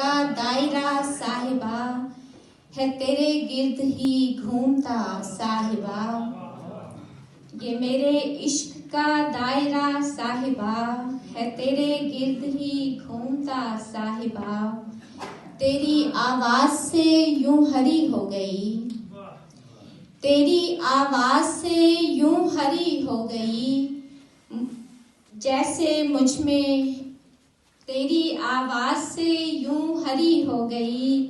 का दायरा साहिबा है तेरे गिर्द ही घूमता साहिबा। ये मेरे इश्क का दायरा साहिबा है तेरे गिर्द ही घूमता साहिबा। तेरी आवाज से यूं हरी हो गई, तेरी आवाज से यूं हरी हो गई, जैसे मुझ में तेरी आवाज से यूं हरी हो गई,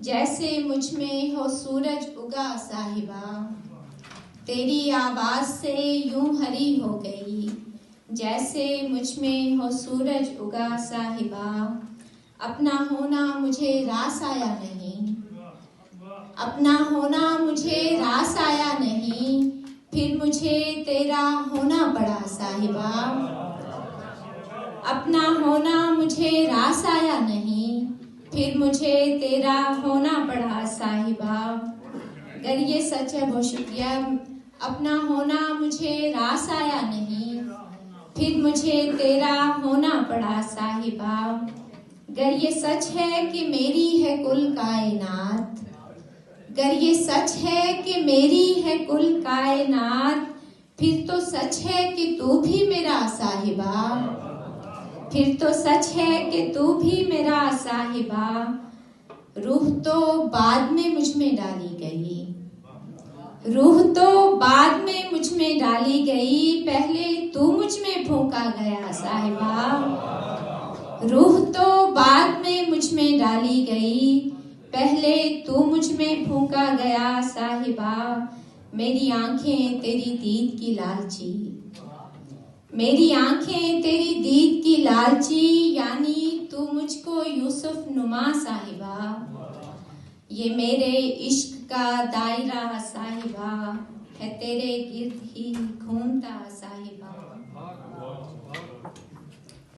जैसे मुझ में हो सूरज उगा साहिबा। तेरी आवाज से यूं हरी हो गई, जैसे मुझ में हो सूरज उगा साहिबा। अपना होना मुझे रास आया नहीं, अपना होना मुझे रास आया नहीं, फिर मुझे तेरा होना पड़ा साहिबा। अपना होना मुझे रास आया नहीं, फिर मुझे तेरा होना पड़ा साहिबा। अगर ये सच है बहुत शुक्रिया। अपना होना मुझे रास आया नहीं, फिर मुझे तेरा होना पड़ा साहिबा। अगर ये सच है कि मेरी है कुल कायनात, अगर ये सच है कि मेरी है कुल कायनात, फिर तो सच है कि तू भी मेरा साहिबा। फिर तो सच है कि तू भी मेरा साहिबा। रूह तो बाद में मुझ में डाली गई, रूह तो बाद में मुझ में डाली गई, पहले तू मुझ में फूंका गया साहिबा। रूह तो बाद में मुझ में डाली गई, पहले तू मुझ में फूंका गया साहिबा। मेरी आंखें तेरी दीद की लालची, मेरी आंखें तेरी दीद की लालची, यानी तू मुझको यूसुफ नुमा साहिबा। ये मेरे इश्क का दायरा साहिबा है तेरे गिर्द ही घूमता साहिबा।